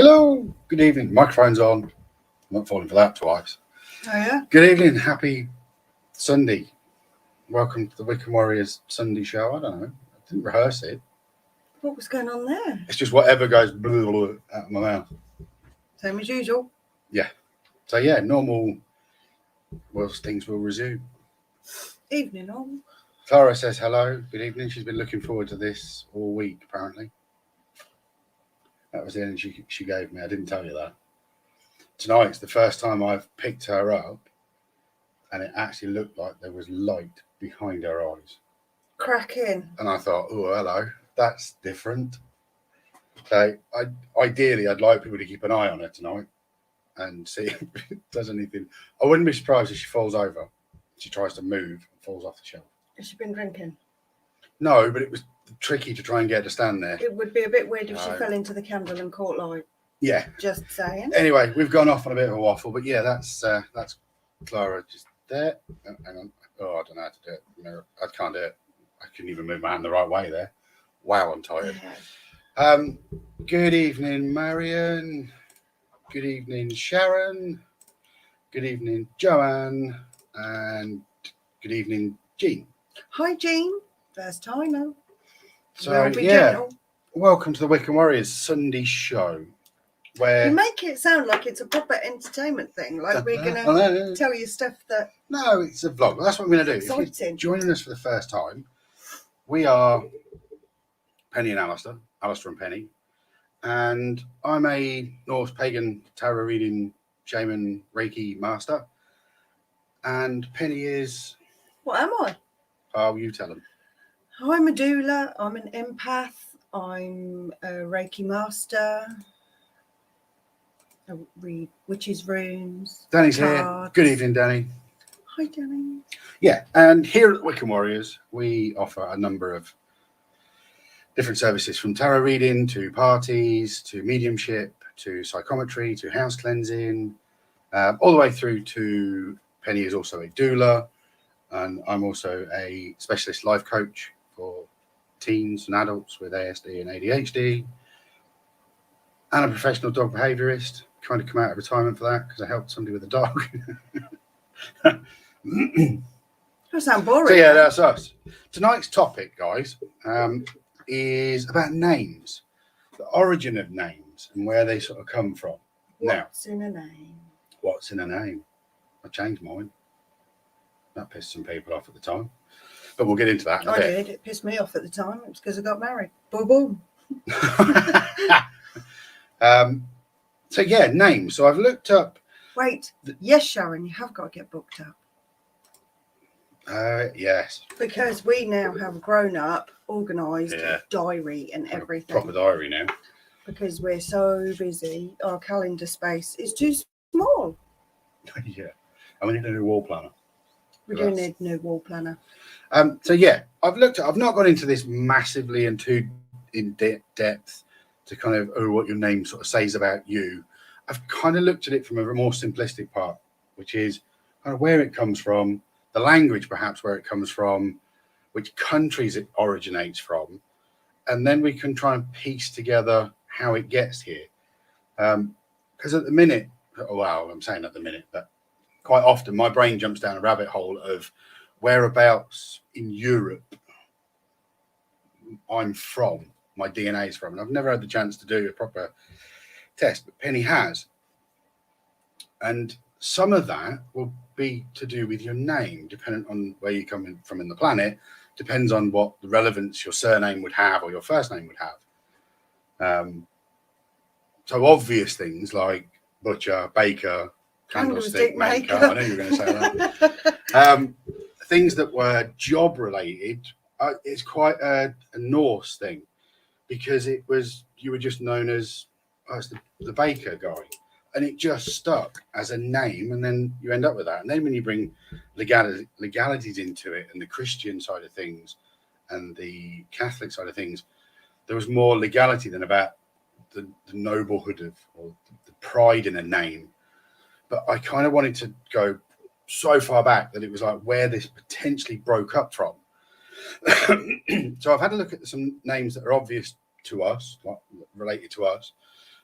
Hello, good evening. Microphone's on. I'm not falling for that twice. Oh, yeah? Good evening. Happy Sunday. Welcome to the Wiccan Warriors Sunday show. I don't know. I didn't rehearse it. What was going on there? It's just whatever goes blah, blah, blah, out of my mouth. Same as usual. So, yeah, normal things will resume. Evening all. Clara says hello. Good evening. She's been looking forward to this all week, apparently. That was the energy she gave me. I didn't tell you that. Tonight's the first time I've picked her up, and it actually looked like there was light behind her eyes. Cracking. And I thought, oh, hello, that's different. So, ideally, I'd like people to keep an eye on her tonight and see if it does anything. I wouldn't be surprised if she falls over. She tries to move and falls off the shelf. Has she been drinking? No, but it was tricky to try and get her to stand there. It would be a bit weird if she fell into the candle and caught light. Yeah. Just saying. Anyway, we've gone off on a bit of a waffle, but yeah, that's Clara just there. Hang on. Oh, I don't know how to do it. No, I can't do it. I couldn't even move my hand the right way there. Wow, I'm tired. Yeah. Good evening, Marion. Good evening, Sharon. Good evening, Joanne. And good evening, Jean. Hi, Jean. First timer. So, yeah, welcome to the Wiccan Warriors Sunday show. Where you make it sound like it's a proper entertainment thing, like we're going to tell you stuff that... No, it's a vlog. That's what we're going to do. Exciting. If you're joining us for the first time, we are Penny and Alistair and Penny, and I'm a Norse pagan tarot reading shaman Reiki master, and Penny is... What am I? Oh, you tell them. I'm a doula, I'm an empath, I'm a Reiki master, I read witches' runes. Danny's cards. here. Good evening, Danny. Hi, Danny. Yeah, and here at the Wiccan Warriors, we offer a number of different services, from tarot reading to parties to mediumship to psychometry to house cleansing, all the way through to Penny is also a doula, and I'm also a specialist life coach for teens and adults with ASD and ADHD, and a professional dog behaviourist. Trying to come out of retirement for that because I helped somebody with a dog. That sounds boring. So yeah, that's us. Tonight's topic, guys, is about names, the origin of names and where they sort of come from. What's in a name? What's in a name? I changed mine. That pissed some people off at the time, but we'll get into that in a bit. Did. It pissed me off at the time. It was because I got married. Boom, boom. So yeah, names. So I've looked up. Wait. Yes, Sharon, you have got to get booked up. Yes. Because we now have a grown-up, organised diary and everything. Proper diary now. Because we're so busy, our calendar space is too small. Yeah, and we need a new wall planner. We do need a new wall planner. So yeah, I've not gone into this massively and too in depth to kind of what your name sort of says about you. I've kind of looked at it from a more simplistic part, which is kind of where it comes from, the language perhaps where it comes from, which countries it originates from, and then we can try and piece together how it gets here. Because at the minute, well, I'm saying at the minute, but quite often my brain jumps down a rabbit hole of whereabouts in Europe I'm from, my DNA is from. And I've never had the chance to do a proper test, but Penny has. And some of that will be to do with your name, depending on where you come from in the planet, depends on what the relevance your surname would have or your first name would have. So obvious things like butcher, baker, candlestick maker. I know you were going to say that. Things that were job related, it's quite a Norse thing, because you were just known as the baker guy, and it just stuck as a name, and then you end up with that. And then when you bring legalities into it, and the Christian side of things and the Catholic side of things, there was more legality than about the noblehood of, or the pride in a name. But I kind of wanted to go so far back that it was like where this potentially broke up from. So I've had a look at some names that are obvious to us, like related to us,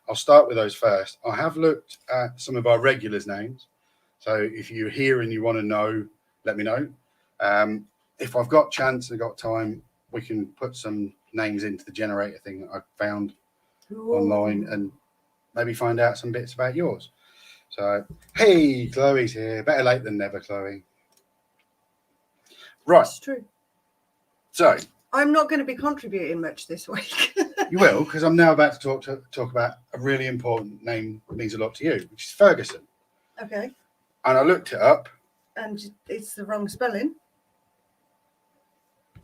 I'll start with those first. I have looked at some of our regulars' names. So if you're here and you want to know, let me know. If I've got chance and got time, we can put some names into the generator thing that I found online and maybe find out some bits about yours. So, hey, Chloe's here. Better late than never, Chloe. Right. That's true. So I'm not going to be contributing much this week. you will, because I'm now about to talk about a really important name that means a lot to you, which is Ferguson. Okay. And I looked it up. And it's the wrong spelling.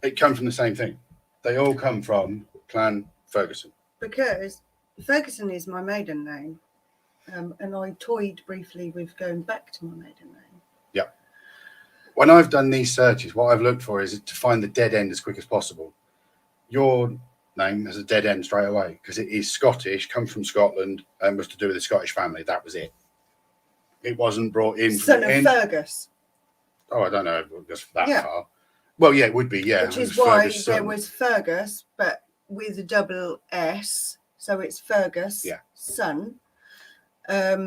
It comes from the same thing. They all come from Clan Ferguson. Because Ferguson is my maiden name. And I toyed briefly with going back to my maiden name. Yeah. When I've done these searches, what I've looked for is to find the dead end as quick as possible. Your name has a dead end straight away because it is Scottish, comes from Scotland, and was to do with the Scottish family. That was it. It wasn't brought in. Son of Fergus. Oh, I don't know if it goes that far. Well, yeah, it would be, yeah. Which is why there was Fergus, but with a double S. So it's Fergus, son. There's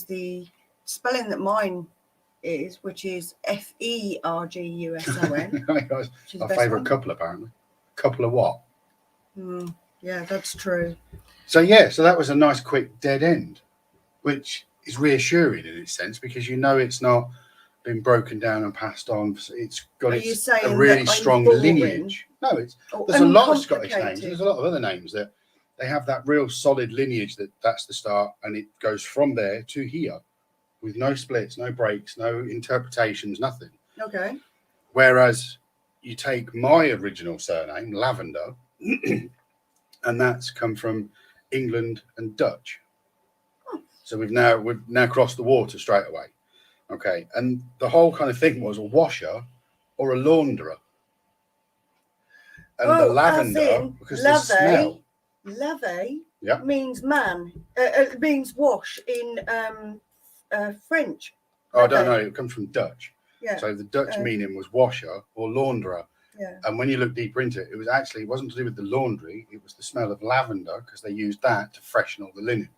the spelling that mine is, which is Ferguson. Our favourite couple, apparently. Couple of what? Yeah, that's true. So that was a nice quick dead end, which is reassuring in its sense because you know it's not been broken down and passed on. It's got a really strong lineage. No, there's a lot of Scottish names. There's a lot of other names that they have that real solid lineage that's the start, and it goes from there to here with no splits, no breaks, no interpretations, nothing. Okay. Whereas you take my original surname, Lavender, and that's come from England and Dutch. So we've now crossed the water straight away. Okay. And the whole kind of thing was a washer or a launderer. And the lavender, because the smell. Lave means man. Means wash in French. Oh, I don't know. It comes from Dutch. Yeah. So the Dutch meaning was washer or launderer. Yeah. And when you look deeper into it, it wasn't to do with the laundry. It was the smell of lavender because they used that to freshen all the linen.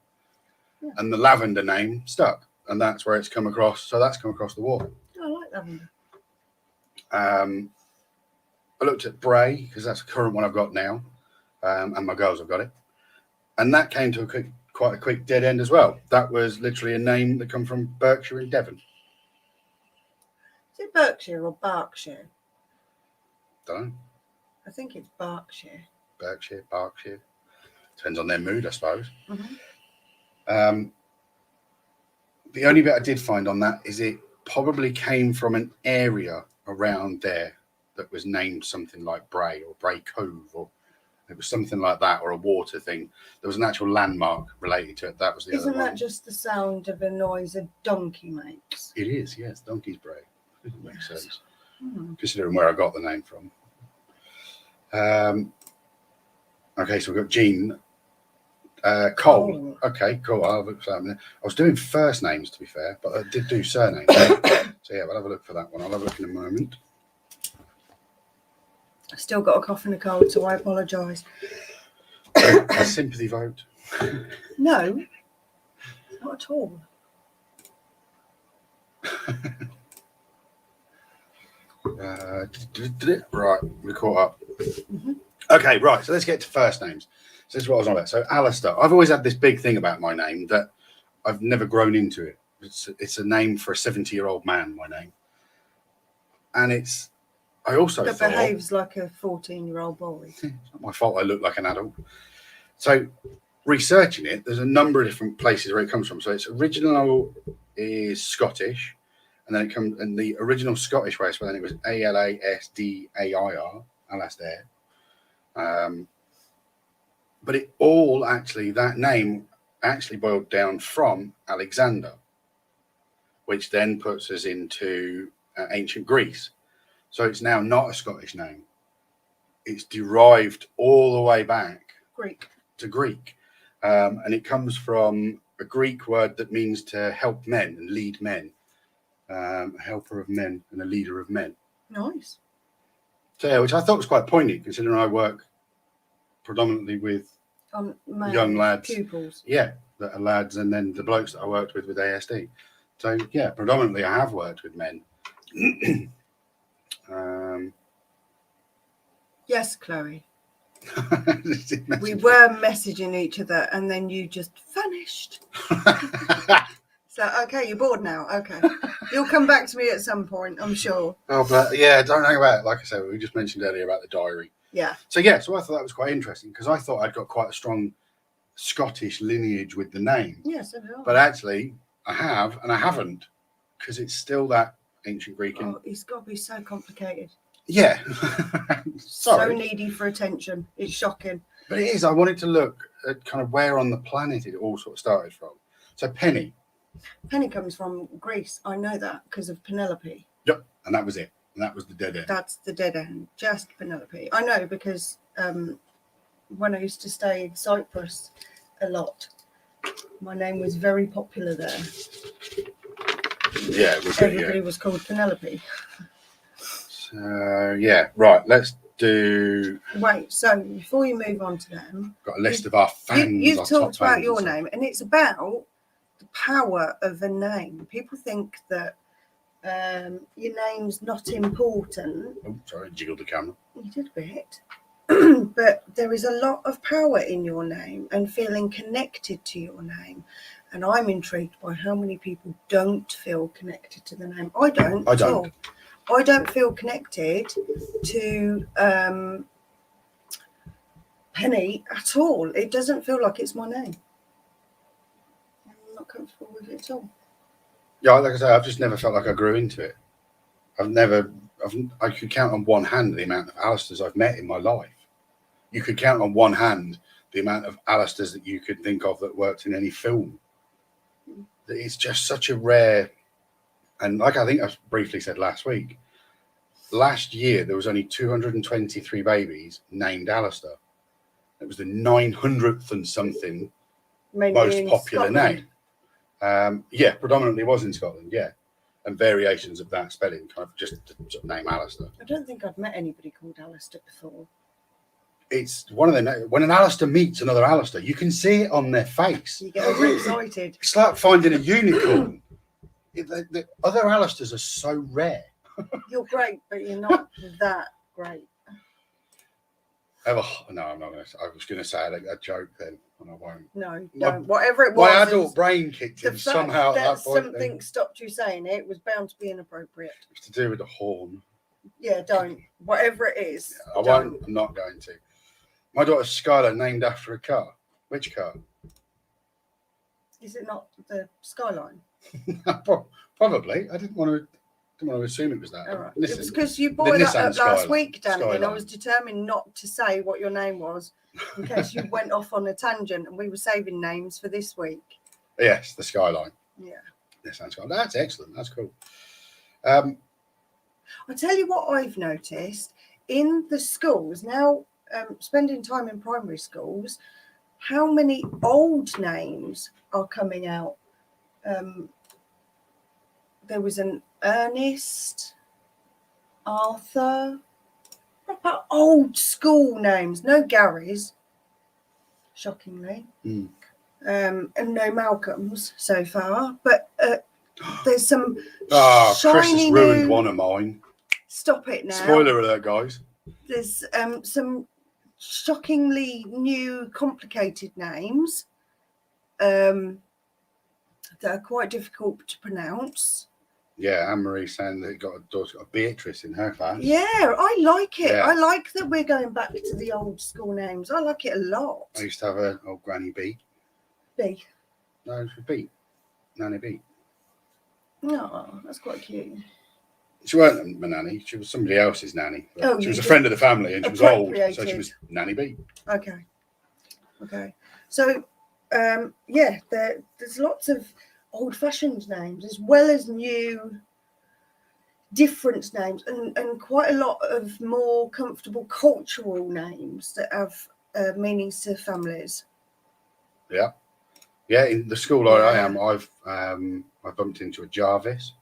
Yeah. And the lavender name stuck. And that's where it's come across. So that's come across the water. I like lavender. I looked at Bray because that's the current one I've got now. And my girls have got it. And that came to quite a quick dead end as well. That was literally a name that come from Berkshire in Devon. Is it Berkshire or Berkshire? Don't know. I think it's Berkshire. Berkshire. Depends on their mood, I suppose. Mm-hmm. The only bit I did find on that is it probably came from an area around there that was named something like Bray or Bray Cove, or it was something like that, or a water thing. There was an actual landmark related to it. That was the other one. Isn't that just the sound of a noise a donkey makes? It is, yes. Donkey's Bray. It makes sense. Considering where I got the name from. Okay, so we've got Jean. Cole. Okay, cool. I'll have a look for that minute. I was doing first names, to be fair, but I did do surnames. So yeah, we'll have a look for that one. I'll have a look in a moment. I've still got a cough and a cold, so I apologise. A sympathy vote. No, not at all. Right, we caught up. Mm-hmm. Okay, right. So let's get to first names. So this is what I was on about. So Alistair, I've always had this big thing about my name that I've never grown into it. It's a name for a 70-year-old man, my name. And I also thought... That behaves like a 14-year-old boy. It's not my fault I look like an adult. So researching it, there's a number of different places where it comes from. So its original is Scottish. And then it comes, and the original Scottish way of spelling it was Alastair, Alastair. But it all actually, that name actually boiled down from Alexander, which then puts us into ancient Greece. So it's now not a Scottish name. It's derived all the way back to Greek. And it comes from a Greek word that means to help men and lead men. A helper of men and a leader of men. Nice. So yeah, which I thought was quite poignant considering I work predominantly with On male young lads. pupils. Yeah, that are lads, and then the blokes that I worked with ASD. So yeah, predominantly I have worked with men. Yes, Chloe. We were messaging each other, and then you just vanished. So okay, you're bored now. Okay, you'll come back to me at some point, I'm sure. Oh, but yeah, don't know about it. Like I said, we just mentioned earlier about the diary. Yeah. So yeah, so I thought that was quite interesting because I thought I'd got quite a strong Scottish lineage with the name. Yes, but actually I have, and I haven't, because it's still that ancient Greek. Oh, it's got to be so complicated. Yeah. So needy for attention. It's shocking. But it is. I wanted to look at kind of where on the planet it all sort of started from. So Penny. Penny comes from Greece. I know that because of Penelope. Yep. And that was it. And that was the dead end. That's the dead end. Just Penelope. I know because when I used to stay in Cyprus a lot, my name was very popular there. Yeah. Everybody was called Penelope. So, yeah. Right. Let's do. Wait. So before you move on to them. Got a list of our fans. You've talked about your name, and it's about the power of a name. People think that your name's not important. Oh, sorry, jiggled the camera. You did a bit. But there is a lot of power in your name and feeling connected to your name. And I'm intrigued by how many people don't feel connected to the name. I don't. I don't feel connected to Penny at all. It doesn't feel like it's my name. I'm not comfortable with it at all. Yeah, like I say, I've just never felt like I grew into it. I could count on one hand the amount of Alistairs I've met in my life. You could count on one hand the amount of Alistairs that you could think of that worked in any film. It's just such a rare, and like I think I briefly said last week, last year there was only 223 babies named Alistair. It was the 900th and something most popular name. Yeah, predominantly was in Scotland, yeah. And variations of that spelling, kind of just the sort of name Alistair. I don't think I've met anybody called Alistair before. It's one of the when an Alistair meets another Alistair, you can see it on their face. You get overexcited. It's like finding a unicorn. The other Alistairs are so rare. You're great, but you're not that great. No, I'm not going to. I was going to say a joke then, and I won't. No, don't. Whatever it was. My adult brain kicked in somehow. That something stopped you saying it was bound to be inappropriate. It's to do with the horn. Yeah, don't. Whatever it is. Yeah, I won't. I'm not going to. My daughter's Skylar named after a car. Which car? Is it not the Skyline? Probably. I didn't want to assume it was that. All right. Listen, it was because you brought it up last week, Danny, Skyline. and I was determined not to say what your name was in case you went off on a tangent, and we were saving names for this week. Yes, the Skyline. Yeah. Nissan Skyline. That's excellent. That's cool. I'll tell you what I've noticed in the schools now, spending time in primary schools, how many old names are coming out. There was an Ernest, Arthur, proper old school names, no Garys, shockingly, and no Malcolms so far, but there's some Chris has shiny ruined new... one of mine. Stop it now. Spoiler alert, guys. There's some shockingly new complicated names that are quite difficult to pronounce. Yeah, Anne-Marie saying that got a daughter, got Beatrice in her class. Yeah, I like it. Yeah. I like that we're going back to the old school names. I like it a lot. I used to have an old Granny B. B. No, it was Beat. Nanny B. No, that's quite cute. She weren't my nanny. She was somebody else's nanny. Oh, she was a friend of the family, and she was old, so she was Nanny B. Okay. So, yeah, there's lots of old-fashioned names as well as new, different names, and quite a lot of more comfortable cultural names that have meanings to families. Yeah. In the school I am, I've I bumped into a Jarvis,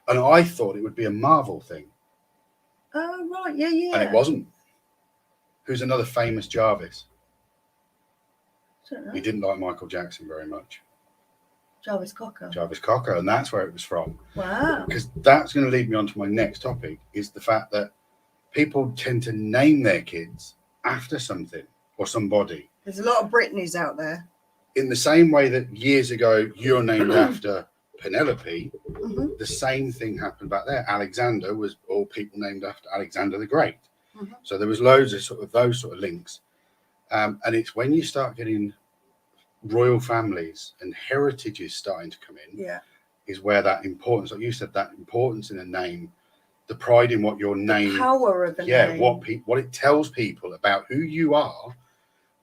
and I thought it would be a Marvel thing. Oh right, yeah. And it wasn't. Who's another famous Jarvis? don't know. He didn't like Michael Jackson very much. Jarvis Cocker. Jarvis Cocker, and that's where it was from. Wow. Because that's going to lead me on to my next topic, is the fact that people tend to name their kids after something or somebody. There's a lot of Britneys out there. In the same way that years ago you're named after Penelope, Mm-hmm. the same thing happened back there. Alexander was all people named after Alexander the Great. Mm-hmm. So there was loads of sort of those sort of links. And it's when you start getting royal families and heritages starting to come in, Yeah. is where that importance, like you said, that importance in a name, the pride in what your name, the power of the yeah, name. what it tells people about who you are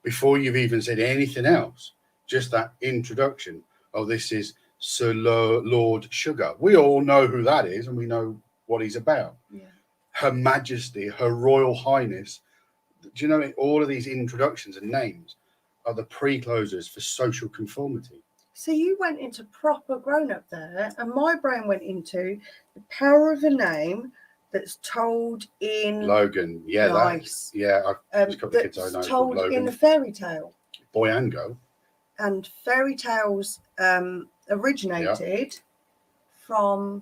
before you've even said anything else. Just that introduction. Oh, this is Sir Lord Sugar. We all know who that is, and we know what he's about. Yeah. Her Majesty, Her Royal Highness. Do you know all of these introductions and names are the pre-closers for social conformity? So you went into proper grown-up there, and my brain went into the power of a name that's told in Logan, yeah, nice. I've got the kids I know That's called told Logan. in a fairy tale. Boy and girl. And fairy tales originated from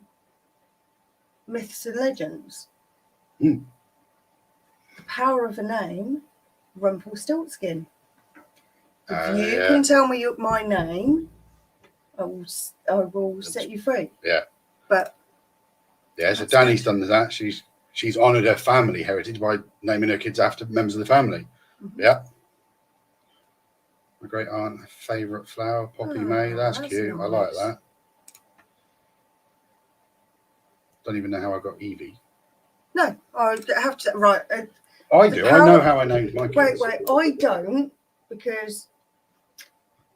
myths and legends. Mm. The power of a name, Rumpelstiltskin. If you Yeah. can tell me my name, I will set you free. Yeah. But yeah, so Danny's done that. She's honoured her family heritage by naming her kids after members of the family. Mm-hmm. Yeah. My great aunt, favourite flower, Poppy May. That's cute. Nice. I like that. Don't even know how I got Evie. No, I have to. Right. I do. I know how I named my kids. Wait. I don't, because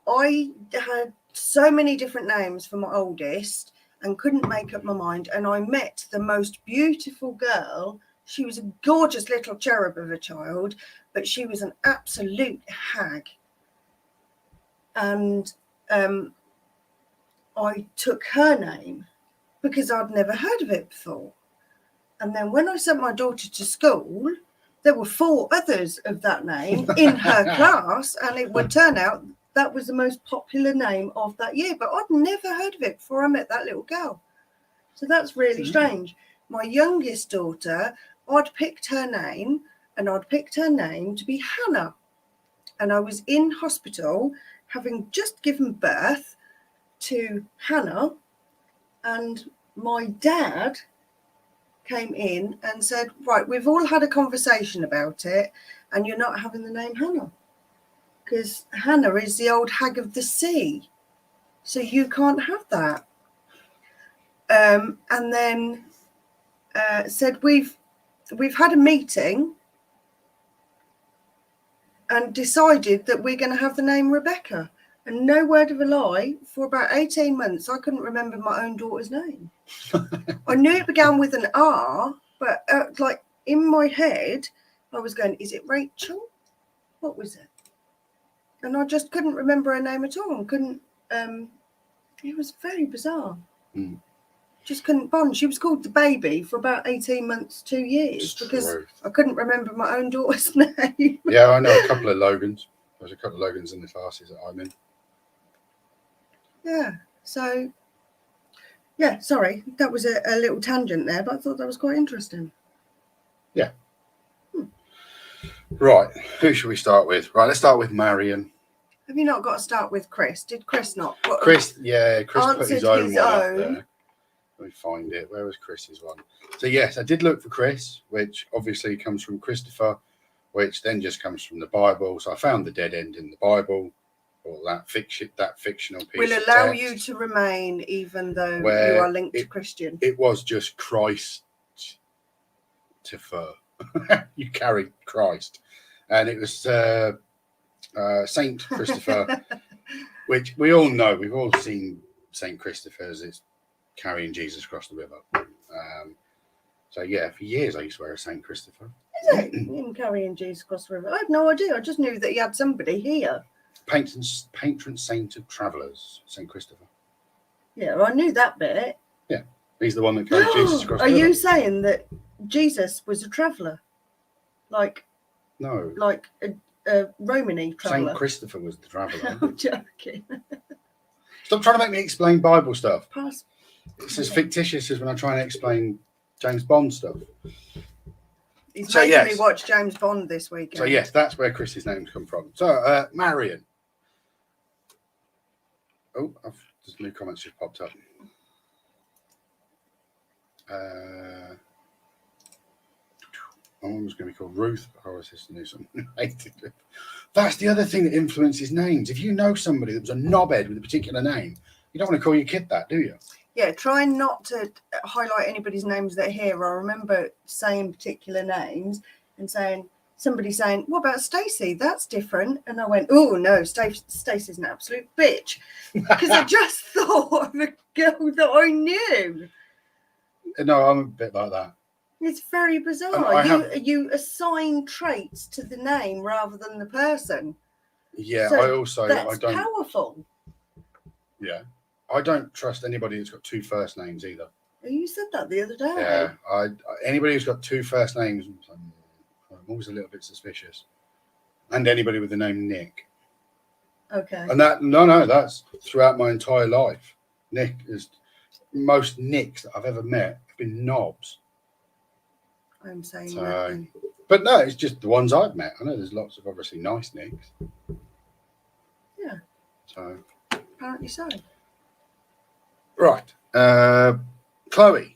I had so many different names for my oldest and couldn't make up my mind. And I met the most beautiful girl. She was a gorgeous little cherub of a child, but she was an absolute hag. And I took her name because I'd never heard of it before. And then when I sent my daughter to school, there were 4 others of that name in her class, and it would turn out that was the most popular name of that year. But I'd never heard of it before I met that little girl. So that's really strange. My youngest daughter, I'd picked her name, and I'd picked her name to be Hannah. And I was in hospital having just given birth to Hannah, and my dad came in and said, right, we've all had a conversation about it, and you're not having the name Hannah, because Hannah is the old hag of the sea, so you can't have that. And then said, we've had a meeting and decided that we're going to have the name Rebecca. And no word of a lie, for about 18 months, I couldn't remember my own daughter's name. I knew it began with an R, but like in my head, I was going, is it Rachel? What was it? And I just couldn't remember her name at all. It was very bizarre. Mm. Just couldn't bond. She was called the baby for about 18 months, 2 years, because I couldn't remember my own daughter's name. Yeah, I know a couple of Logans. There's a couple of Logans in the classes that I'm in. Yeah, so, yeah, sorry, that was a little tangent there, but I thought that was quite interesting. Yeah. Right, who should we start with? Right, let's start with Marion. Have you not got to start with Chris? Did Chris not? Chris put his own one up there. Let me find it. Where was Chris's one? So, yes, I did look for Chris, which obviously comes from Christopher, which then just comes from the Bible. So I found the dead end in the Bible. Or that fictional piece. Will allow you to remain even though you are linked to Christian. It was just Christ to fur. You carried Christ, and it was Saint Christopher, which we all know. We've all seen Saint Christopher as it's carrying Jesus across the river. So yeah, for years I used to wear a Saint Christopher. Is it him carrying Jesus across the river? I had no idea. I just knew that he had somebody here. Patron saint of travellers, St. Christopher. Yeah, well, I knew that bit. Yeah, he's the one that carried Jesus across the river. Are you saying that Jesus was a traveller? No. Romany traveller. Saint Christopher was the traveller. I'm joking. Stop trying to make me explain Bible stuff. Pass. It's as fictitious as when I try and explain James Bond stuff. He's So, making yes. me watch James Bond this weekend. So yes, that's where Chris's name's come from. So Marion. Oh, there's new comments just popped up. My one was going to be called Ruth. Oh, his sister knew something. That's the other thing that influences names. If you know somebody that was a knobhead with a particular name, you don't want to call your kid that, do you? Yeah, try not to highlight anybody's names that are here. I remember saying particular names and somebody saying, "What about Stacey? That's different." And I went, "Oh no, Stacey's an absolute bitch," because I just thought of a girl that I knew. No, I'm a bit like that. It's very bizarre. You assign traits to the name rather than the person. Yeah, So I don't. Powerful. Yeah, I don't trust anybody that's got two first names either. You said that the other day. Yeah, anybody who's got two first names, I'm always a little bit suspicious. And anybody with the name Nick. Okay. And that's throughout my entire life. Nick is most Nicks that I've ever met have been knobs. I'm saying nothing. But no, it's just the ones I've met. I know there's lots of obviously nice Nicks. Yeah. So Apparently so. right. Chloe.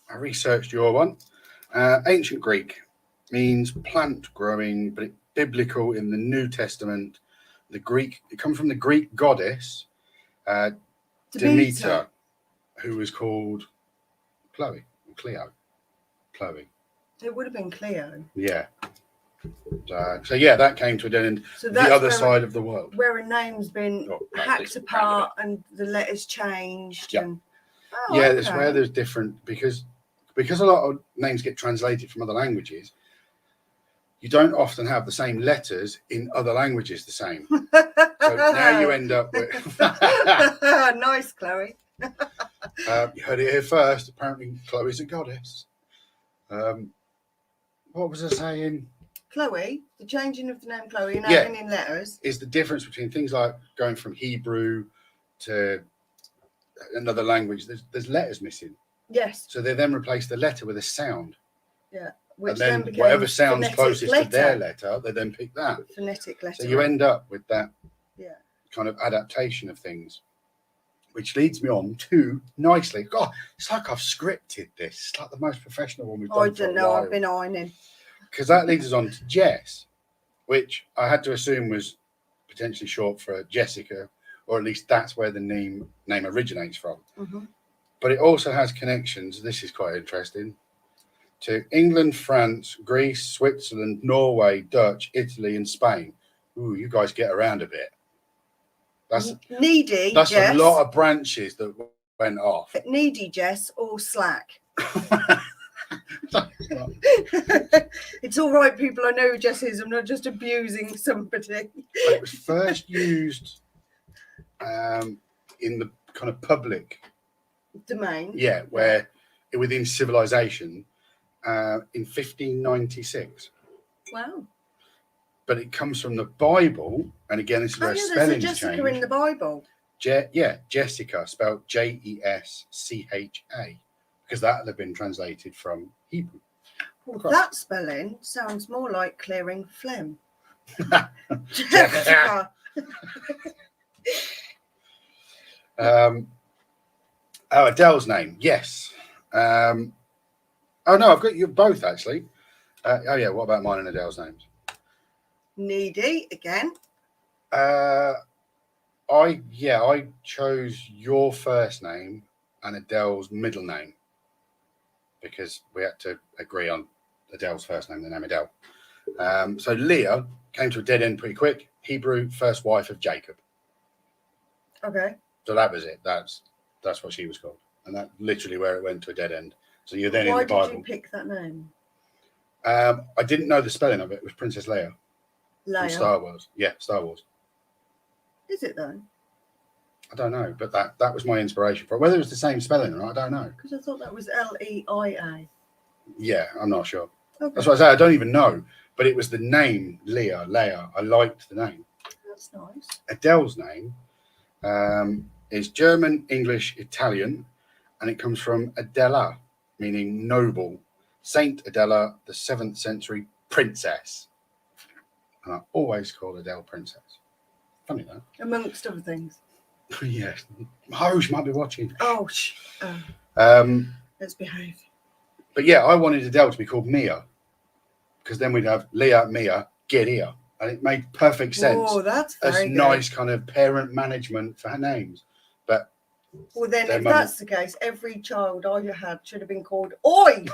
I researched your one. Ancient Greek means plant growing, but it's biblical in the New Testament. It comes from the Greek goddess Demeter, who was called Chloe or Cleo. Chloe. It would have been Cleo. Yeah. So yeah, that came to an end. So the other side of the world, where a name's been hacked apart and the letters changed. Yeah. And That's where there's different because a lot of names get translated from other languages. You don't often have the same letters in other languages the same. So now you end up with nice, Chloe. You heard it here first. Apparently, Chloe's a goddess. What was I saying? Chloe, the changing of the name Chloe and adding in letters is the difference between things like going from Hebrew to another language. There's letters missing. Yes. So they then replace the letter with a sound. Yeah. Which and then whatever sounds closest to their letter, they then pick that. Phonetic letter. So you end up with that kind of adaptation of things. Which leads me on to nicely. God, it's like I've scripted this. It's like the most professional one we've done. I don't know. I've been ironing. Because that leads us on to Jess, which I had to assume was potentially short for Jessica, or at least that's where the name originates from. Mm-hmm. But it also has connections. This is quite interesting. To England, France, Greece, Switzerland, Norway, Dutch, Italy, and Spain. Ooh, you guys get around a bit. That's needy. That's Jess. A lot of branches that went off. Needy, Jess, or slack. It's all right, people. I know who Jess is. I'm not just abusing somebody. It was first used in the kind of public domain. Yeah, where within civilization in 1596. Wow. But it comes from the Bible, and again, this is where spelling there's a Jessica change. in the Bible. Jessica, spelled Jescha, because that would have been translated from Hebrew. Well, that spelling sounds more like clearing phlegm. Jessica. Adele's name, yes. Oh no, I've got you both actually. What about mine and Adele's names? Needy again. I chose your first name and Adele's middle name because we had to agree on Adele's first name, the name Adele. So Leah came to a dead end pretty quick. Hebrew, first wife of Jacob. Okay. So that was it. That's what she was called, and that literally where it went to a dead end. So you're then in the Bible. Why did you pick that name? I didn't know the spelling of it. It was Princess Leia. Leia. From Star Wars. Yeah, Star Wars. Is it though? I don't know, but that was my inspiration for it. Whether it was the same spelling or not, I don't know. Because I thought that was Leia. Yeah, I'm not sure. Okay. That's what I say. I don't even know. But it was the name, Leia. I liked the name. That's nice. Adele's name is German, English, Italian, and it comes from Adela, meaning noble. Saint Adela, the 7th century princess. And I always call Adele princess. Funny that. Amongst other things. Yeah. Oh, she might be watching. Oh, let's behave. But yeah, I wanted Adele to be called Mia, because then we'd have Leah, Mia, get here. And it made perfect sense. Oh, that's very good. Nice kind of parent management for her names. But well, then if that's the case, every child I had should have been called Oi.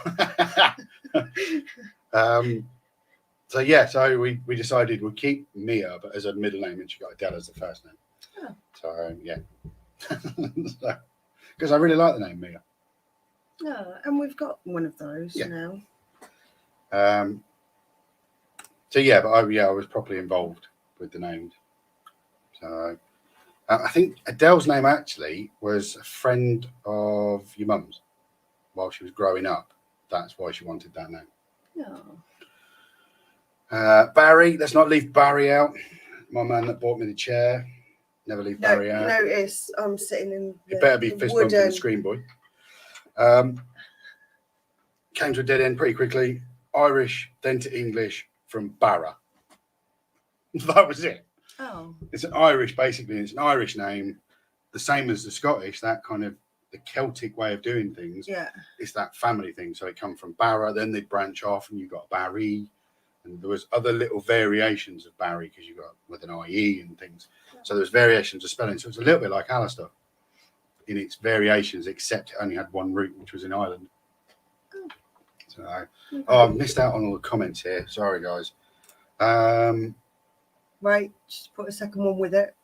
So yeah, so we decided we'd keep Mia, but as a middle name, and she got Adele as the first name. Oh. So yeah, because I really like the name Mia. Yeah, and we've got one of those now. So yeah, but I was properly involved with the names. So I think Adele's name actually was a friend of your mum's while she was growing up. That's why she wanted that name. No. Barry, let's not leave Barry out. My man that bought me the chair. Never leave Barry out. Notice I'm sitting in the It better be fist bumping the screen, boy. Came to a dead end pretty quickly. Irish, then to English from Barra. That was it. Oh. It's an Irish, basically. It's an Irish name, the same as the Scottish, that kind of the Celtic way of doing things. Yeah. It's that family thing. So it come from Barra, then they branch off and you got Barry. And there was other little variations of Barry because you got with an IE and things. So there's variations of spelling. So it's a little bit like Alistair in its variations, except it only had one root, which was in Ireland. Oh. So I missed out on all the comments here. Sorry, guys. Right, just put a second one with it.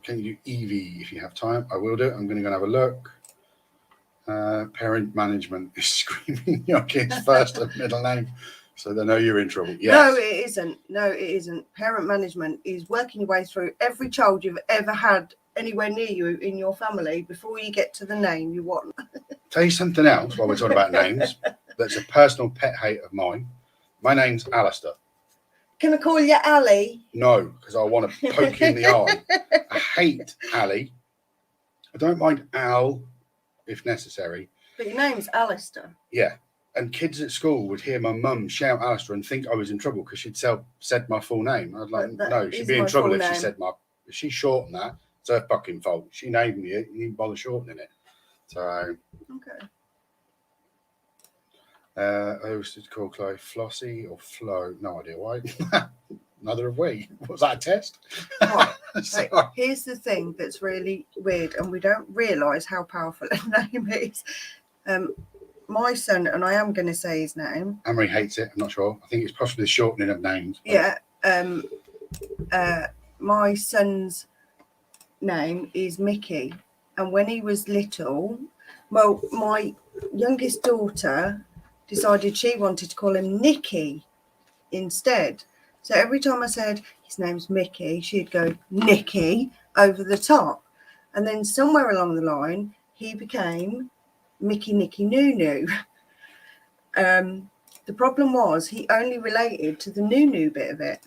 Can you do Evie if you have time? I will do it. I'm going to go and have a look. Parent management is screaming your kid's first and middle name, so they know you're in trouble. Yes. No, it isn't. No, it isn't. Parent management is working your way through every child you've ever had anywhere near you in your family before you get to the name you want. Tell you something else while we're talking about names. That's a personal pet hate of mine. My name's Alistair. Can I call you Ali? No, because I want to poke you in the eye. I hate Ali. I don't mind Al if necessary. But your name's Alistair. Yeah. And kids at school would hear my mum shout Alistair and think I was in trouble because she'd said my full name. I was like, no, she'd be in trouble if she said if she shortened that, it's her fucking fault. She named me it, you didn't bother shortening it. So okay. I used to call Chloe Flossie or Flo. No idea why. Neither have we. Was that a test? Right. Right. Here's the thing that's really weird, and we don't realise how powerful a name is. My son, and I am going to say his name. Amory hates it. I'm not sure. I think it's possibly the shortening of names. Yeah. My son's name is Mickey, and when he was little, well, my youngest daughter decided she wanted to call him Nicky instead. So every time I said his name's Mickey, she'd go Nicky over the top. And then somewhere along the line, he became Mickey Nicky Nunu. The problem was he only related to the Nunu bit of it.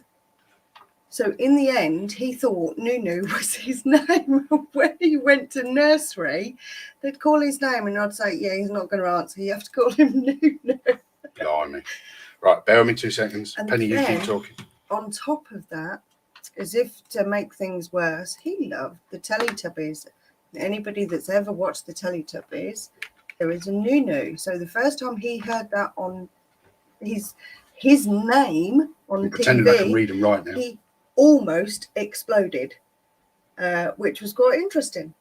So in the end, he thought Nunu was his name. When he went to nursery, they'd call his name and I'd say, yeah, he's not going to answer. You have to call him Nunu. Blimey. Right, bear with me 2 seconds. And Penny, you keep talking. On top of that, as if to make things worse, he loved the Teletubbies. Anybody that's ever watched the Teletubbies, there is a Nunu. So the first time he heard that on his name on TV, pretending I can read and write now. He almost exploded, which was quite interesting.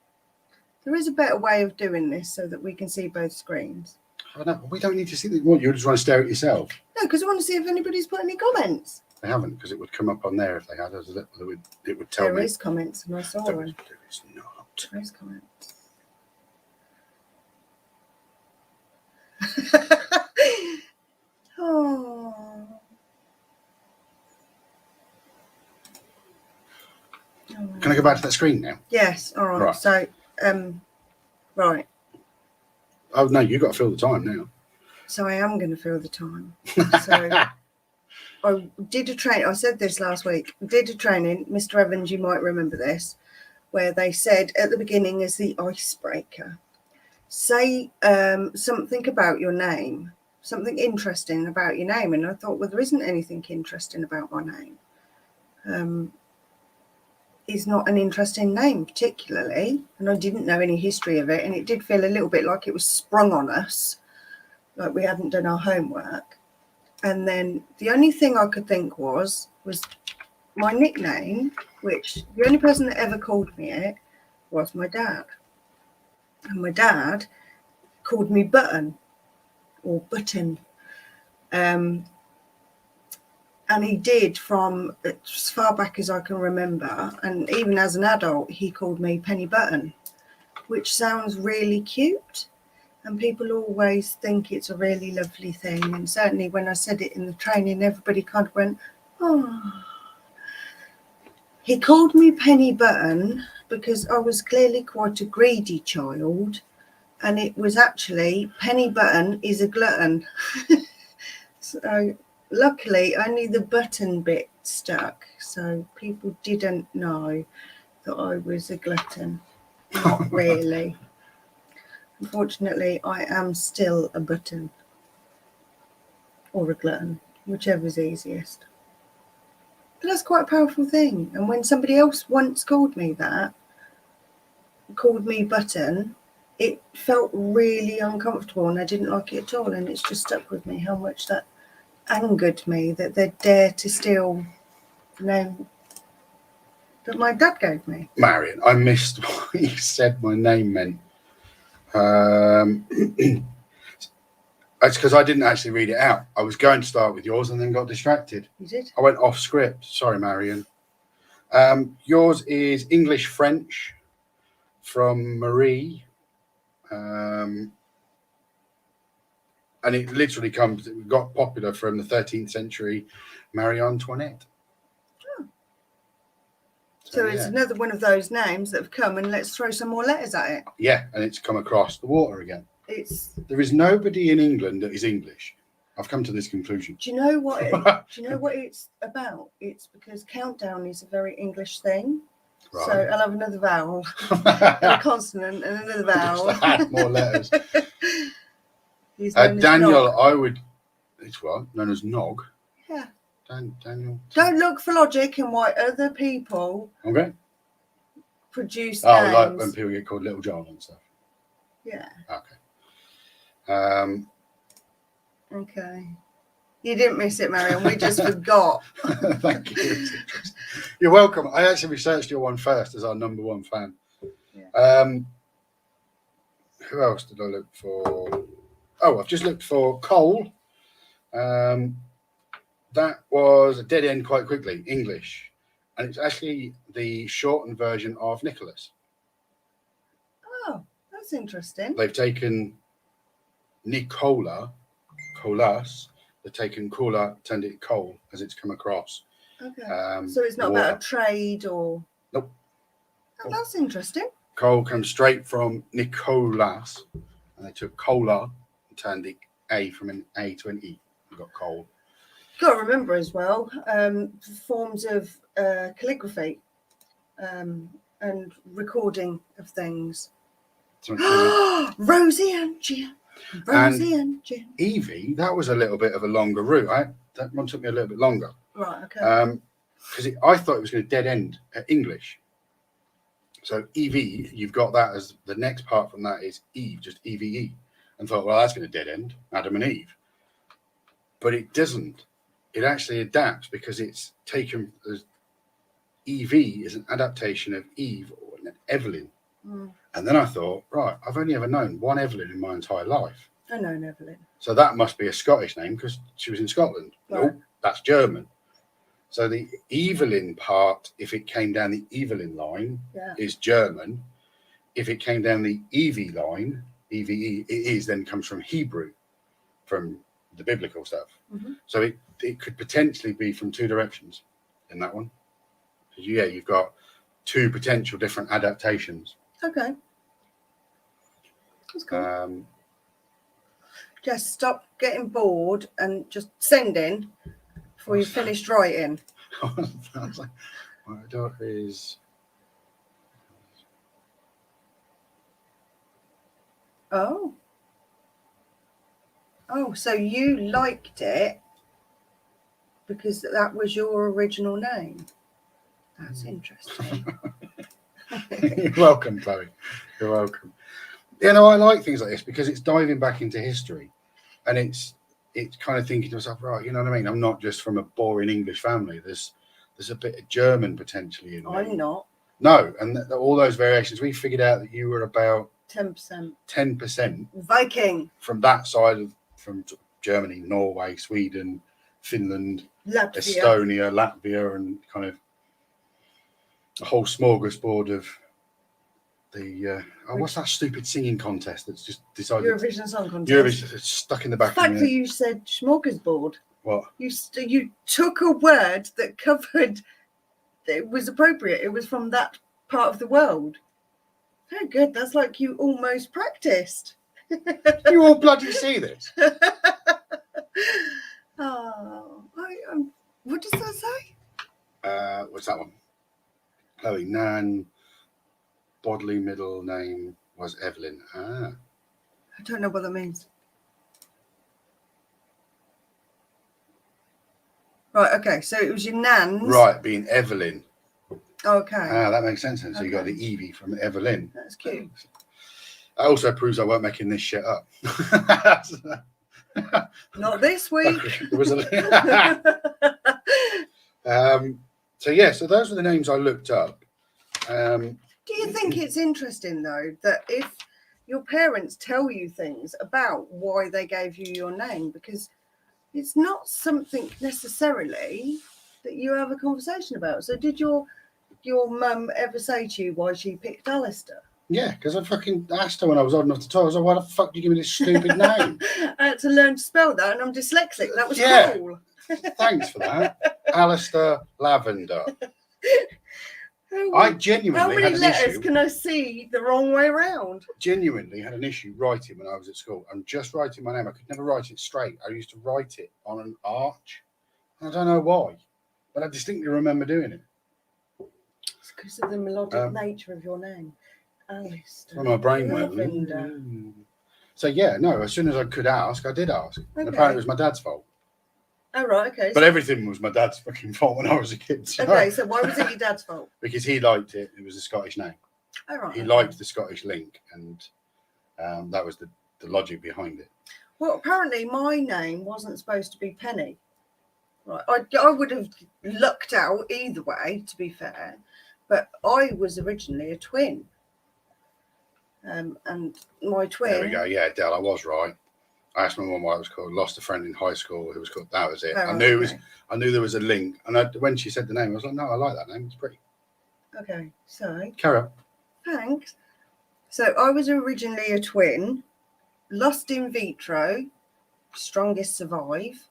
There is a better way of doing this so that we can see both screens. I know, we don't need to see the what. You just want to stare at yourself. No, because I want to see if anybody's put any comments. They haven't, because it would come up on there if they had. It would tell me. There is comments, and I saw one. There is not. There is comments. Oh. Can I go back to that screen now? Yes. All right. So, right. Oh no, you got to fill the time now. So I am going to fill the time. So I did a training. I said this last week. Did a training, Mr. Evans, you might remember this, where they said at the beginning as the icebreaker, say something about your name, something interesting about your name. And I thought, well, there isn't anything interesting about my name. It's not an interesting name particularly, and I didn't know any history of it, and it did feel a little bit like it was sprung on us, like we hadn't done our homework. And then the only thing I could think was my nickname, which the only person that ever called me it was my dad. And my dad called me Button or Button. And he did from as far back as I can remember. And even as an adult, he called me Penny Button, which sounds really cute. And people always think it's a really lovely thing. And certainly when I said it in the training, everybody kind of went, oh. He called me Penny Button because I was clearly quite a greedy child. And it was actually Penny Button is a glutton. So luckily only the button bit stuck. So people didn't know that I was a glutton. Not really. Unfortunately, I am still a button or a glutton, whichever's easiest. But that's quite a powerful thing. And when somebody else once called me that, called me button, it felt really uncomfortable and I didn't like it at all. And it's just stuck with me how much that angered me, that they dare to steal the name that my dad gave me. Marion, I missed what you said my name meant. It's because I didn't actually read it out. I was going to start with yours and then got distracted. You did? I went off script. Sorry, Marion. Yours is English French from Marie. And it literally got popular from the 13th century Marie Antoinette. Oh. So it's another one of those names that have come and let's throw some more letters at it. Yeah, and it's come across the water again. There is nobody in England that is English. I've come to this conclusion. Do you know what? Do you know what it's about? It's because countdown is a very English thing. Right. So I'll have another vowel, and a consonant, and another vowel. Just add more letters. Daniel, it's what? Known as Nog. Yeah. Daniel. Don't look for logic in why other people produce names. Like when people get called Little John and stuff. Yeah. Okay. Okay. You didn't miss it, Marion. We just forgot. Thank you. You're welcome. I actually researched your one first as our number one fan. Yeah. Who else did I look for? Oh, I've just looked for Cole. That was a dead end quite quickly, English. And it's actually the shortened version of Nicholas. Oh, that's interesting. They've taken Colas, they've taken Cola, turned it Cole as it's come across. Okay. So it's not about a trade or... Nope. Oh, that's interesting. Cole comes straight from Nicholas, and they took Cola and turned the A from an A to an E. You got Cole. Got to remember as well, forms of calligraphy and recording of things. Rosie and Jim. Rosie and Jim. Evie, that was a little bit of a longer route. That one took me a little bit longer. Right, okay. Because I thought it was going to dead end at English. So Evie, you've got that as the next part from that is Eve, just EVE. And thought, well, that's going to dead end, Adam and Eve. But it doesn't. It actually adapts because it's taken as Evie is an adaptation of Eve or an Evelyn. Mm. And then I thought, right, I've only ever known one Evelyn in my entire life. I know an Evelyn. So that must be a Scottish name because she was in Scotland. Right. Nope, that's German. So the Evelyn part, if it came down the Evelyn line, is German. If it came down the Evie line, EVE, then comes from Hebrew, from the biblical stuff. Mm-hmm. So it could potentially be from two directions in that one. You've got two potential different adaptations. Okay. That's cool. Just stop getting bored and just send in before you finished writing. I was like, my daughter is. Oh. Oh, so you liked it because that was your original name. That's interesting. You're welcome, Chloe. You're welcome. You know, I like things like this because it's diving back into history, and it's kind of thinking to myself, right, you know what I mean? I'm not just from a boring English family. There's a bit of German potentially in me. I'm not. No, and all those variations. We figured out that you were about 10%. 10% Viking. from that side from Germany, Norway, Sweden, Finland, Latvia. Estonia, Latvia, and kind of a whole smorgasbord of the what's that stupid singing contest that's just decided Eurovision Song Contest. Eurovision, it's stuck in the back The fact of that me. you said smorgasbord. What? You took a word that covered. It was appropriate. It was from that part of the world. Very good. That's like you almost practiced. You all bloody see this? Oh, what does that say? What's that one? Chloe Nan. Bodily middle name was Evelyn. Ah. I don't know what that means. Right, okay, so it was your nan's. Right, being Evelyn. Okay. Ah, that makes sense then. So you got Okay. the Evie from Evelyn. That's cute. That also proves I weren't making this shit up. Not this week. There was so yeah, so those were the names I looked up. Do you think it's interesting though that if your parents tell you things about why they gave you your name, because it's not something necessarily that you have a conversation about. So did your mum ever say to you why she picked Alistair? Yeah, because I fucking asked her when I was old enough to talk. I was like, why the fuck do you give me this stupid name? I had to learn to spell that, and I'm dyslexic. That was cool. Thanks for that. Alistair Lavender. I genuinely How many had an letters issue. can I see the wrong way round? Genuinely had an issue writing when I was at school. I'm just writing my name. I could never write it straight. I used to write it on an arch. I don't know why, but I distinctly remember doing it. It's because of the melodic nature of your name. Alistair. When my brain went. So yeah, no, as soon as I could ask, I did ask. Okay. And apparently it was my dad's fault. Oh, right, okay. But everything was my dad's fucking fault when I was a kid. So. Okay, so why was it your dad's fault? Because he liked it. It was a Scottish name. Oh, right. He liked the Scottish link, and that was the logic behind it. Well, apparently my name wasn't supposed to be Penny. Right, I would have lucked out either way, to be fair, but I was originally a twin. And my twin. There we go. Yeah, Del, I was right. I asked my mum why it was called. Lost a friend in high school who was called. That was it. Oh, I knew it was. I knew there was a link, and when she said the name, I was like, no, I like that name. It's pretty. Okay, so. Carry on. Thanks. So I was originally a twin, lost in vitro, strongest survive.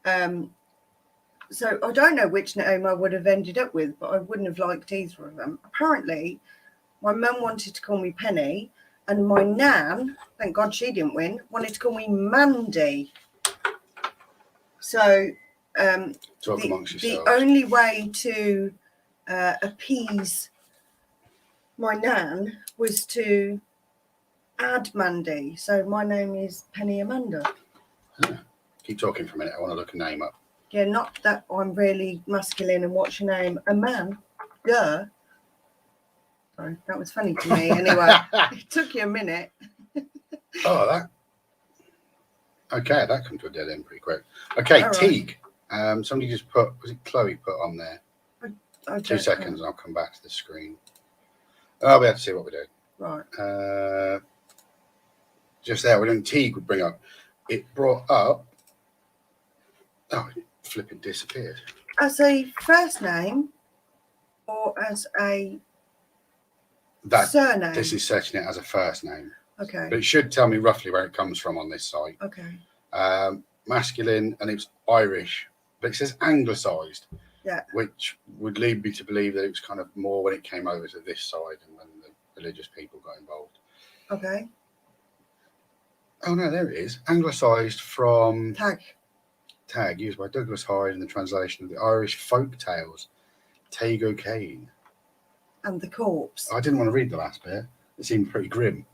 So I don't know which name I would have ended up with, but I wouldn't have liked either of them. Apparently, my mum wanted to call me Penny, and my nan, thank God she didn't win, wanted to call me Mandy. So Talk amongst yourselves. The only way to appease my nan was to add Mandy. So my name is Penny Amanda. Yeah. Keep talking for a minute. I want to look a name up. Yeah, not that I'm really masculine and what's your name? A man. Yeah. Sorry, that was funny to me anyway. It took you a minute. Oh, that. Okay, that comes to a dead end pretty quick. Okay, right. Teague. Somebody just put, was it Chloe put on there? 2 seconds and I'll come back to the screen. Oh, we have to see what we're doing. Right. Just there, we're doing Teague would bring up. It brought up. Oh, it flipping disappeared. As a first name or as a surname? This is searching it as a first name. Okay. But it should tell me roughly where it comes from on this site. Okay. Masculine, and it's Irish, but it says anglicised. Yeah. Which would lead me to believe that it was kind of more when it came over to this side and when the religious people got involved. Okay. Oh no, there it is. Anglicised from Tag. used by Douglas Hyde in the translation of the Irish folk tales. Tago Kane. And the corpse. I didn't want to read the last bit. It seemed pretty grim.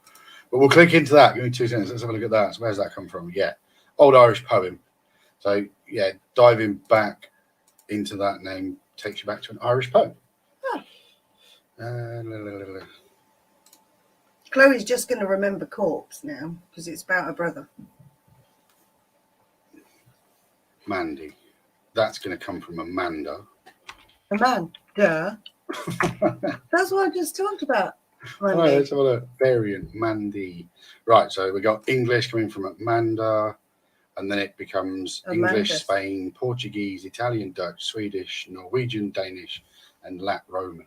But we'll click into that. Give me 2 seconds. Let's have a look at that. So where's that come from? Yeah. Old Irish poem. So yeah, diving back into that name takes you back to an Irish poem. Oh. La, la, la, la. Chloe's just going to remember corpse now because it's about her brother. Mandy. That's going to come from Amanda. Amanda? That's what I just talked about. Right, let's have a look. Variant, Mandy. Right, so we got English coming from Amanda, and then it becomes English, Amandus. Spain, Portuguese, Italian, Dutch, Swedish, Norwegian, Danish, and Lat Roman.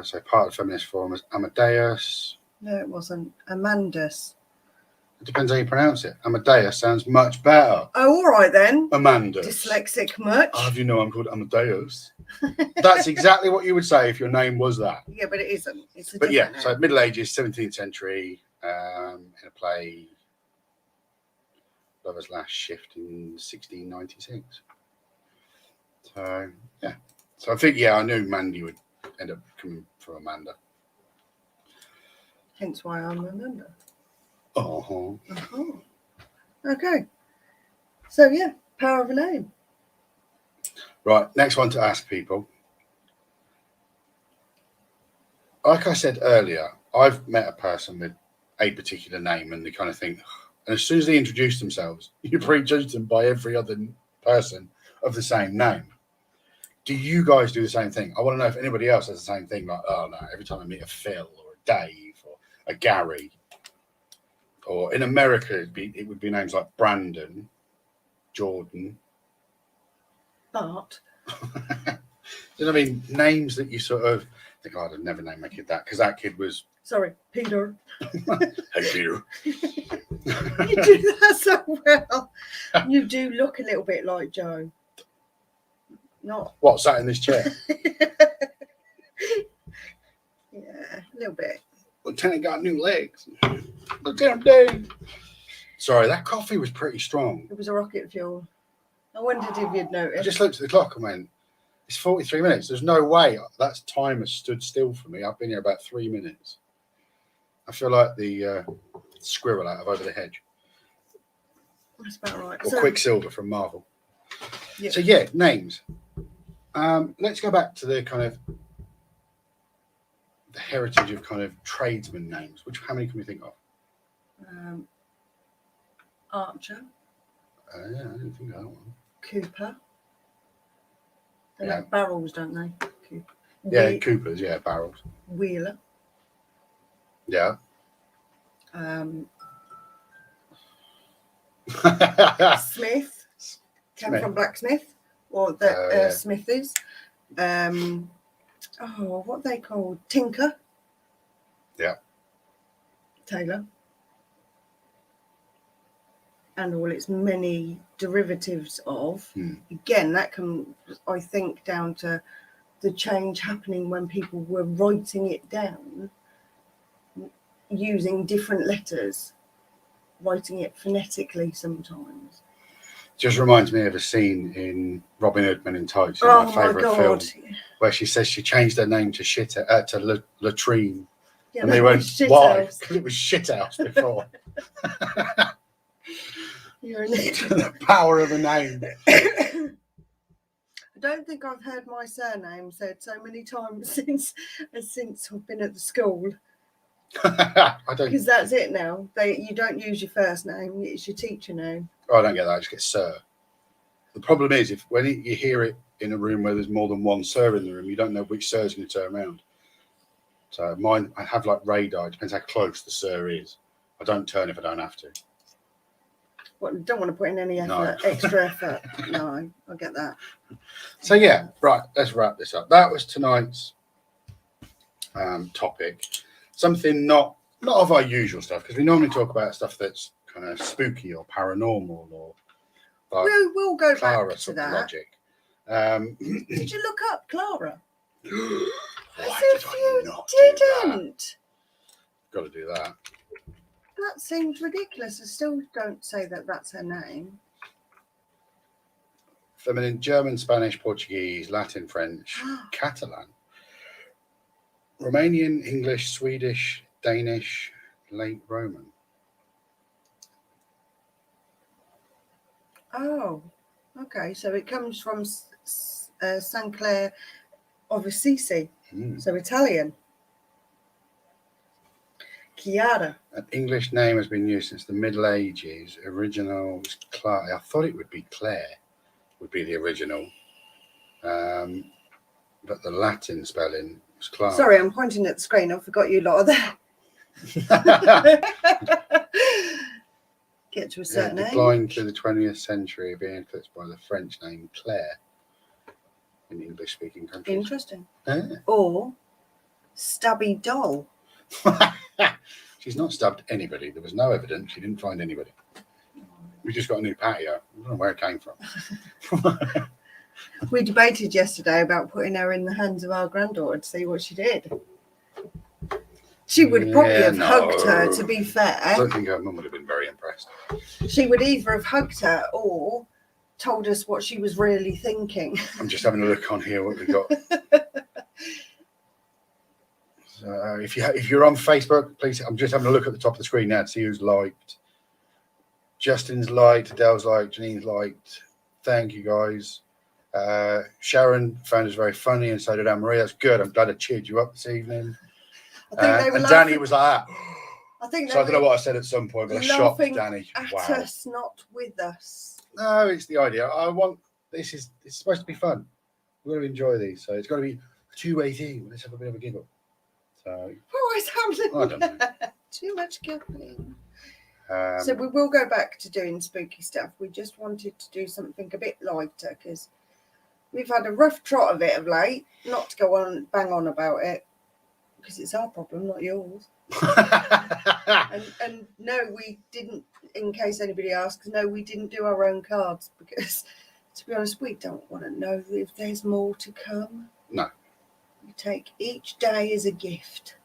So part of the feminist form is Amadeus. No, it wasn't. Amandus. It depends how you pronounce it. Amadeus sounds much better. Oh, all right then. Amandus. Dyslexic much? How do you know I'm called Amadeus? That's exactly what you would say if your name was that. Yeah, but it isn't. It's a But yeah, different so name. Middle Ages, 17th century, in a play, Lover's Last Shift in 1696. So yeah, so I think I knew Mandy would end up coming from Amanda. Hence why I'm Amanda. Oh, Okay. So yeah, power of a name. right. Next one to ask people. Like I said earlier, I've met a person with a particular name, and they kind of think, and as soon as they introduce themselves, you prejudge them by every other person of the same name. Do you guys do the same thing? I want to know if anybody else has the same thing. Like, oh no, every time I meet a Phil or a Dave or a Gary, or in America, it would be names like Brandon, Jordan. But You know what I mean? Names that you sort of think, oh, I'd never name my kid that because that kid was. sorry, Peter. Hey, Peter. You do that so well. You do look a little bit like Joe. Not. What, sat in this chair? Yeah, a little bit. Lieutenant got new legs. Lieutenant Dave. Sorry, that coffee was pretty strong. It was a rocket fuel. I wondered if you'd I noticed. just looked at the clock and went, it's 43 minutes. There's no way that time has stood still for me. I've been here about 3 minutes. I feel like the squirrel out of Over the Hedge. That's about right. Or Quicksilver from Marvel. Yeah. So yeah, names. Let's go back to the kind of the heritage of kind of tradesman names. How many can we think of? Archer. Yeah, I didn't think of that one. Cooper. They Yeah. like barrels, don't they? Cooper. Yeah, Coopers. Yeah, barrels. Wheeler. Yeah. Smith. Came Smith. from blacksmith, or the yeah. smithies. What are they called? Tinker. Yeah. Taylor. And all its many derivatives of. Again, that comes, I think, down to the change happening when people were writing it down using different letters, writing it phonetically sometimes. Just reminds me of a scene in Robin Hood Men in Tights, my favourite film, where she says she changed her name to latrine. Yeah, and they went, why? Because it was shithouse before. You're an idiot. The power of a name. I don't think I've heard my surname said so many times since I've been at the school. I don't. Because that's it now. You don't use your first name; it's your teacher name. Oh, I don't get that. I just get sir. The problem is when you hear it in a room where there's more than one sir in the room, you don't know which sir's going to turn around. So mine, I have like radar. It depends how close the sir is. I don't turn if I don't have to. What? Don't want to put in any effort, No. extra effort. No, I get that. So yeah, right. Let's wrap this up. That was tonight's topic. Something not of our usual stuff, because we normally talk about stuff that's kind of spooky or paranormal or like We'll go Clara back to sort of that. logic. Did you look up Clara? Why As if did I you not do that? didn't. Got to do that. That seems ridiculous. I still don't say that that's her name. Feminine: German, Spanish, Portuguese, Latin, French, Catalan, Romanian, English, Swedish, Danish, late Roman. Oh, okay. So it comes from San Clare of Assisi, so Italian. Chiara. An English name has been used since the Middle Ages. Original was Claire. I thought it would be Claire, would be the original. But the Latin spelling was Clara. Sorry, I'm pointing at the screen. I forgot you lot are there. Get to a certain age. Declined through the 20th century, being influenced by the French name Claire in English-speaking countries. Interesting. Yeah. Or Stubby Doll. She's not stabbed anybody. There was no evidence. She didn't find anybody. We just got a new patio. I don't know where it came from. We debated yesterday about putting her in the hands of our granddaughter to see what she did. She would probably have hugged her, to be fair. I don't think her mum would have been very impressed. She would either have hugged her or told us what she was really thinking. I'm just having a look on here what we got. So if you're on Facebook, please, I'm just having a look at the top of the screen now to see who's liked. Justin's liked, Adele's liked, Janine's liked. Thank you, guys. Sharon found us very funny, and so did Anne-Marie. That's good. I'm glad I cheered you up this evening. I think they were and laughing. Danny was like that. I think So I don't know what I said at some point, but I shocked Danny. At Wow. us, not with us. No, it's the idea. It's supposed to be fun. We're going to enjoy these, so it's got to be a two-way thing. Let's have a bit of a giggle. So What is happening? I don't know. Too much giggling. Um, So we will go back to doing spooky stuff. We just wanted to do something a bit lighter because we've had a rough trot of it of late. Not to go on bang on about it because it's our problem, not yours. and no, we didn't. In case anybody asks, no, we didn't do our own cards because, to be honest, we don't want to know if there's more to come. No. We take each day as a gift.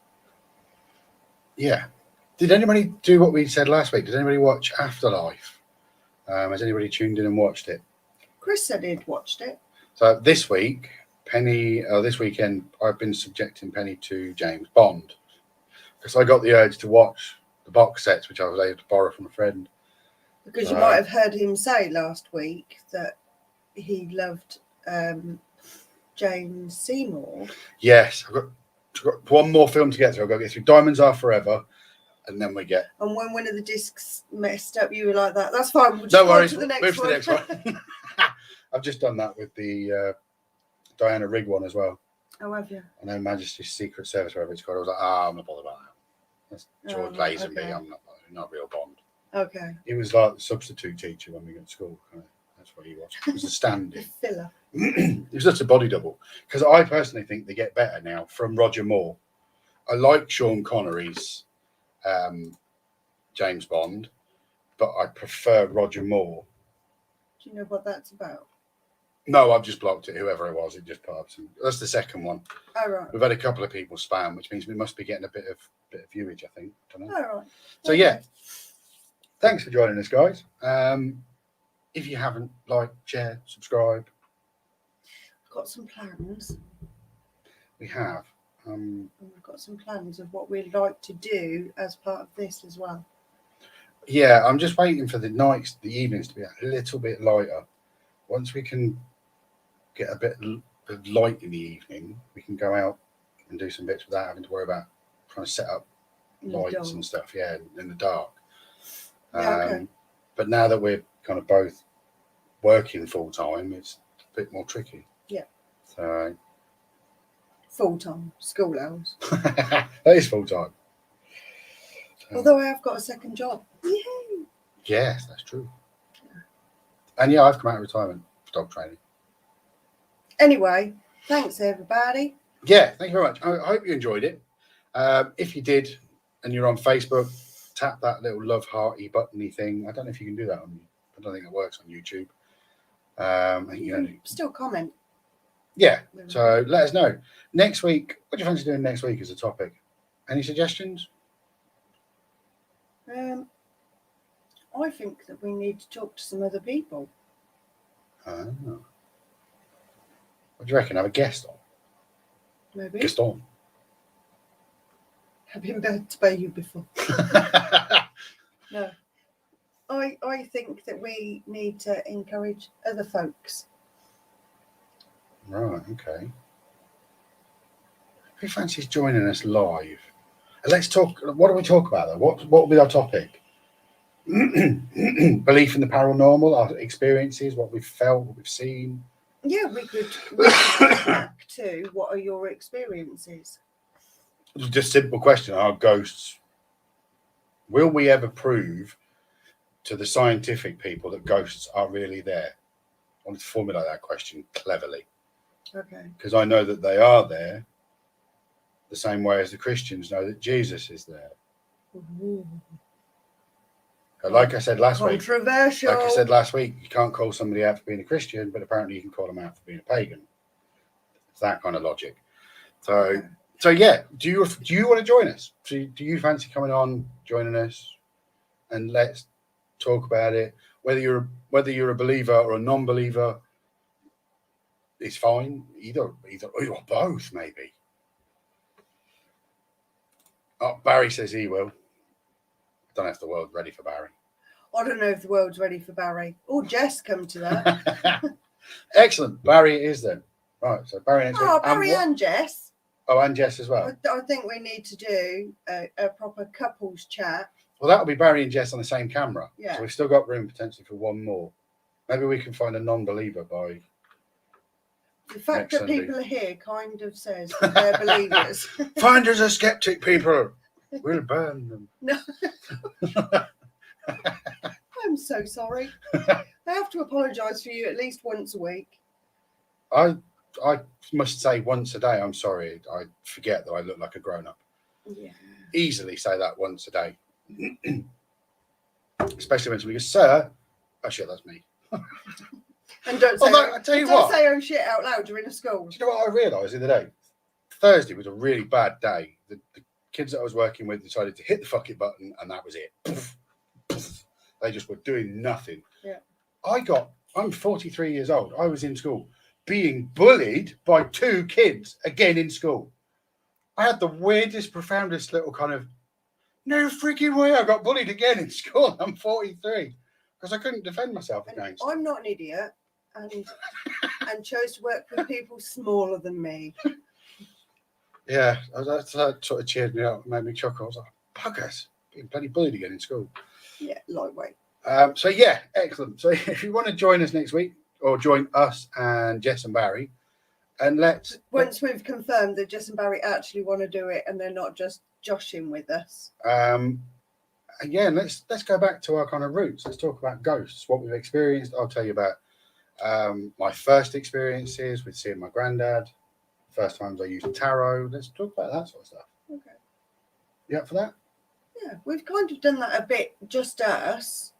Yeah. Did anybody do what we said last week? Did anybody watch Afterlife? Has anybody tuned in and watched it? Chris said he'd watched it. So this weekend, I've been subjecting Penny to James Bond because I got the urge to watch the box sets, which I was able to borrow from a friend. Because you might have heard him say last week that he loved James Seymour. Yes, I've got one more film to get through. I've got to get through Diamonds Are Forever, and then we get. And when one of the discs messed up, you were like that. That's fine. We'll just No go worries. to the next Move to one. the next one. I've just done that with the Diana Rigg one as well. Oh, have you? I know Majesty's Secret Service, whatever it's called. I was like, I'm not bothered about that. That's George Lazenby. Okay. I'm not real Bond. Okay. He was like the substitute teacher when we got to school. That's what he was. He was a The stand-in. filler. He was just a body double. Because I personally think they get better now from Roger Moore. I like Sean Connery's James Bond, but I prefer Roger Moore. Do you know what that's about? No, I've just blocked it. Whoever it was, it just put up some. That's the second one. Oh, right. We've had a couple of people spam, which means we must be getting a bit of viewage, I think. I don't know. Oh, right. So yeah, thanks for joining us, guys. If you haven't, like, share, subscribe. I've got some plans. We have. And we've got some plans of what we'd like to do as part of this as well. Yeah, I'm just waiting for the evenings to be a little bit lighter. Once we can get a bit of light in the evening, we can go out and do some bits without having to worry about trying to set up lights and stuff. Yeah, in the dark. Okay. But now that we're kind of both working full time, it's a bit more tricky. Yeah. So Full-time school hours. that is full time. Although I have got a second job. Yay! Yes, that's true. Yeah. And yeah, I've come out of retirement for dog training. Anyway, thanks everybody. Yeah, thank you very much. I hope you enjoyed it. If you did and you're on Facebook, tap that little love hearty buttony thing. I don't know if you can do that I don't think it works on YouTube. You can still comment. Yeah, so let us know. Next week, what do you fancy doing next week as a topic? Any suggestions? I think that we need to talk to some other people. Oh. What do you reckon? Have a guest on? Maybe. Guest on. I've been bad to pay you before. No. I think that we need to encourage other folks. Right, okay. Who fancies joining us live? And let's talk. What do we talk about though? What will be our topic? Belief in the paranormal, our experiences, what we've felt, what we've seen. Yeah, we could go back to what are your experiences? Just simple question: are ghosts? Will we ever prove to the scientific people that ghosts are really there? I want to formulate that question cleverly. Okay. Because I know that they are there, the same way as the Christians know that Jesus is there. Ooh. Like I said last week, Controversial. you can't call somebody out for being a Christian, but apparently you can call them out for being a pagan. It's that kind of logic. So yeah, do you want to join us? Do you fancy coming on, joining us, and let's talk about it? Whether you're a believer or a non-believer, it's fine. Either or both, maybe. Oh, Barry says he will. I don't know if the world's ready for Barry. I don't know if the world's ready for Barry. Oh, Jess, come to that. Excellent. Barry it is then. Right, so Barry next week. Barry and Jess. Oh, and Jess as well. I think we need to do a proper couples chat. Well, that'll be Barry and Jess on the same camera. Yeah. So we've still got room potentially for one more. Maybe we can find a non-believer by the fact that Sunday. People are here kind of says that they're believers. Find us a skeptic, people. We'll burn them. No. I'm so sorry. I have to apologise for you at least once a week. I must say once a day, I'm sorry. I forget that I look like a grown-up. Yeah. Easily say that once a day. Especially when somebody goes, sir. Oh shit, that's me. And don't say, I tell you don't what, say oh shit out loud during a school. do you know what I realised the other day? Thursday was a really bad day. The kids that I was working with decided to hit the fuck it button, and that was it. They just were doing nothing. Yeah. I'm 43 years old. I was in school being bullied by 2 kids again in school. I had the weirdest, profoundest little kind of, no freaking way I got bullied again in school. I'm 43 because I couldn't defend myself against. I'm not an idiot and chose to work with people smaller than me. Yeah, that sort of cheered me up, made me chuckle. I was like, buggers, being bloody bullied again in school. Yeah, lightweight. So yeah, excellent. So if you want to join us next week, or join us and Jess and Barry, and once we've confirmed that Jess and Barry actually want to do it and they're not just joshing with us. Again, let's go back to our kind of roots. Let's talk about ghosts, what we've experienced. I'll tell you about my first experiences with seeing my granddad, first times I used tarot. Let's talk about that sort of stuff. Okay. You up for that? Yeah, we've kind of done that a bit, just us,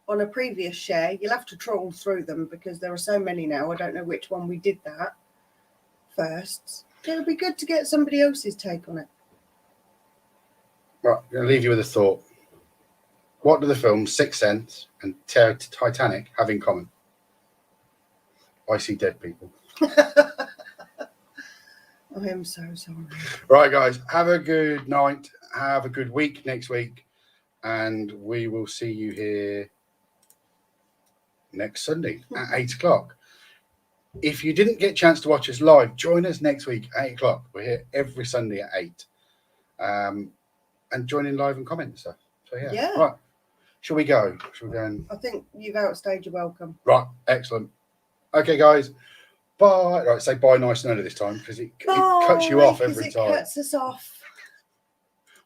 on a previous share. You'll have to trawl through them because there are so many now. I don't know which one we did that first. It'll be good to get somebody else's take on it. Right, I'm going to leave you with a thought. What do the films Sixth Sense and Titanic have in common? I see dead people. I am so sorry. Right, guys, have a good night. Have a good week next week. And we will see you here next Sunday at 8 o'clock. If you didn't get a chance to watch us live, join us next week at 8 o'clock. We're here every Sunday at 8. And join in live and comment and stuff. So, yeah. Right. Shall we go? I think you've outstayed your welcome. Right. Excellent. Okay, guys. Bye. Right, say bye nice and early this time because it cuts you off every time. It cuts us off.